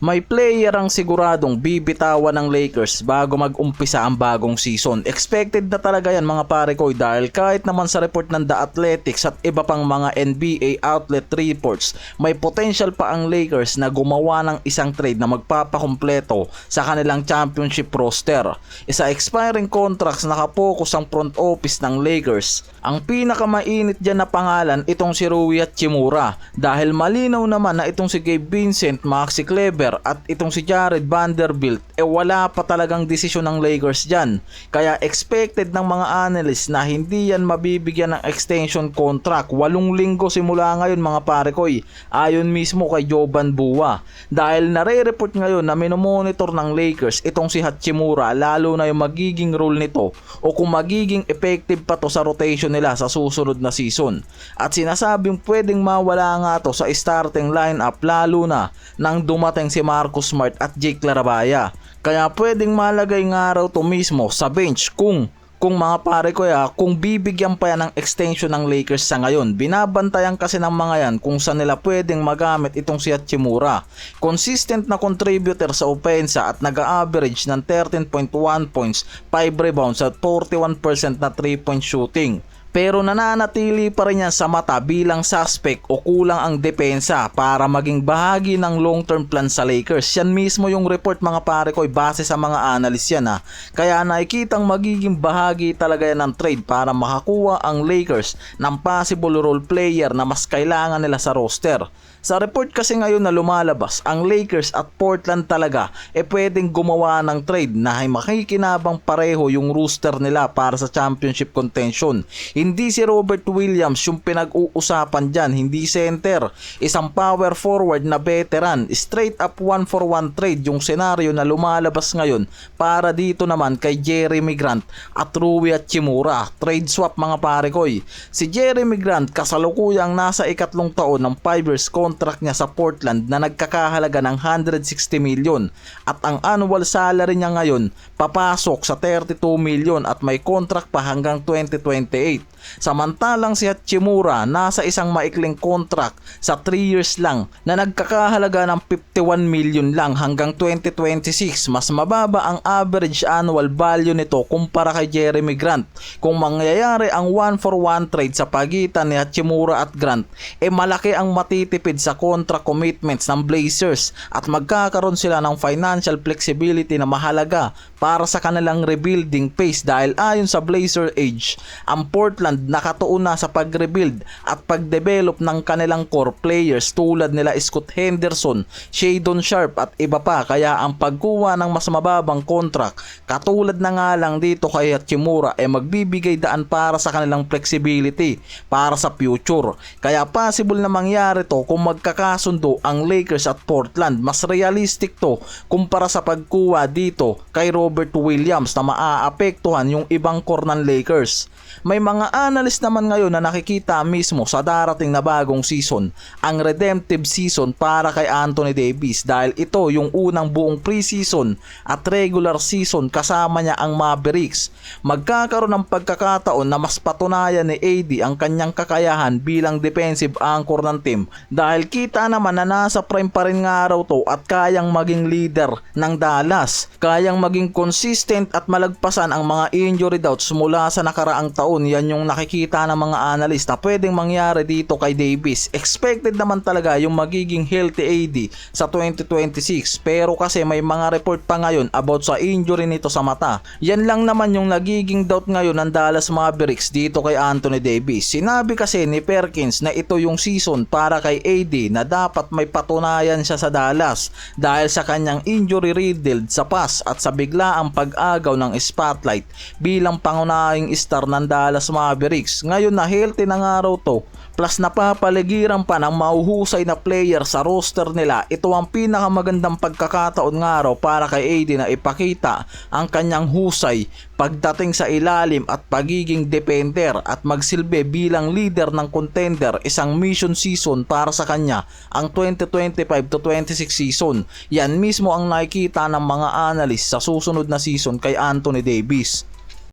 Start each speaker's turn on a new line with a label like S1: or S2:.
S1: May player ang siguradong bibitawan ng Lakers bago mag-umpisa ang bagong season. Expected na talaga yan mga pare ko dahil kahit naman sa report ng The Athletics at iba pang mga NBA outlet reports, may potential pa ang Lakers na gumawa ng isang trade na magpapakumpleto sa kanilang championship roster. Isa expiring contracts nakapokus ang front office ng Lakers. Ang pinakamainit dyan na pangalan itong si Rui Hachimura dahil malinaw naman na itong si Gabe Vincent, Maxi Kleber at itong si Jared Vanderbilt wala pa talagang desisyon ng Lakers dyan. Kaya expected ng mga analysts na hindi yan mabibigyan ng extension contract 8 linggo simula ngayon mga pare ko ayon mismo kay Jovan Buha. Dahil nare-report ngayon na minomonitor ng Lakers itong si Hachimura lalo na yung magiging role nito o kung magiging effective pa to sa rotation nila sa susunod na season. At sinasabing pwedeng mawala nga to sa starting lineup lalo na nang dumating si Marcus Smart at Jake Larabaya. Kaya pwedeng malagay nga raw to mismo sa bench kung mga pare ko kung bibigyan pa yan ng extension ng Lakers sa ngayon. Binabantayan kasi ng mga yan kung saan nila pwedeng magamit itong si Hachimura. Consistent na contributor sa opensa at nag-average ng 13.1 points, 5 rebounds at 41% na 3-point shooting. Pero nananatili pa rin yan sa mata bilang suspect o kulang ang depensa para maging bahagi ng long-term plan sa Lakers. Yan mismo yung report mga pare ko base sa mga analyst yan Kaya nakikitang magiging bahagi talaga yan ng trade para makakuha ang Lakers ng possible role player na mas kailangan nila sa roster. Sa report kasi ngayon na lumalabas, ang Lakers at Portland talaga pwedeng gumawa ng trade na ay makikinabang pareho yung roster nila para sa championship contention. Hindi si Robert Williams yung pinag-uusapan dyan, hindi center. Isang power forward na veteran, straight up 1-for-1 trade yung senaryo na lumalabas ngayon para dito naman kay Jeremy Grant at Rui Hachimura. Trade swap mga pare ko Si Jeremy Grant kasalukuyang nasa ikatlong taon ng 5 years contract niya sa Portland na nagkakahalaga ng 160 million at ang annual salary niya ngayon papasok sa 32 million at may contract pa hanggang 2028. Samantalang si Hachimura nasa isang maikling contract sa 3 years lang na nagkakahalaga ng 51 million lang hanggang 2026. Mas mababa ang average annual value nito kumpara kay Jeremy Grant. Kung mangyayari ang 1-for-1 trade sa pagitan ni Hachimura at Grant, malaki ang matitipid sa contract commitments ng Blazers at magkakaroon sila ng financial flexibility na mahalaga para sa kanilang rebuilding phase dahil ayon sa Blazer Age, ang Portland nakatuon na sa pag-rebuild at pag-develop ng kanilang core players tulad nila Scott Henderson, Shadon Sharpe at iba pa kaya ang pagkuha ng mas mababang contract katulad na nga lang dito kay Hachimura magbibigay daan para sa kanilang flexibility para sa future. Kaya possible na mangyari to kung magkakasundo ang Lakers at Portland. Mas realistic to kumpara sa pagkuha dito kay Robert Williams na maaapektuhan yung ibang core ng Lakers. May mga analyst naman ngayon na nakikita mismo sa darating na bagong season ang redemptive season para kay Anthony Davis dahil ito yung unang buong preseason at regular season kasama niya ang Mavericks. Magkakaroon ng pagkakataon na mas patunayan ni AD ang kanyang kakayahan bilang defensive anchor ng team dahil kita naman na nasa prime pa rin nga raw to at kayang maging leader ng Dallas. Kayang maging consistent at malagpasan ang mga injury doubts mula sa nakaraang taon. Yan yung nakikita ng mga analyst na pwedeng mangyari dito kay Davis. Expected naman talaga yung magiging healthy AD sa 2026 pero kasi may mga report pa ngayon about sa injury nito sa mata. Yan lang naman yung nagiging doubt ngayon ng Dallas Mavericks dito kay Anthony Davis. Sinabi kasi ni Perkins na ito yung season para kay AD na dapat may patunayan siya sa Dallas dahil sa kanyang injury riddled sa pass at sa biglaang pag-agaw ng spotlight bilang pangunahing star ng Dallas Mavericks. Ngayon na healthy na nga raw to plus napapaligiran pa ng mahuhusay na player sa roster nila, ito ang pinakamagandang pagkakataon nga raw para kay AD na ipakita ang kanyang husay pagdating sa ilalim at pagiging defender at magsilbi bilang leader ng contender. Isang mission season para sa kanya ang 2025-26 season. Yan mismo ang nakikita ng mga analyst sa susunod na season kay Anthony Davis.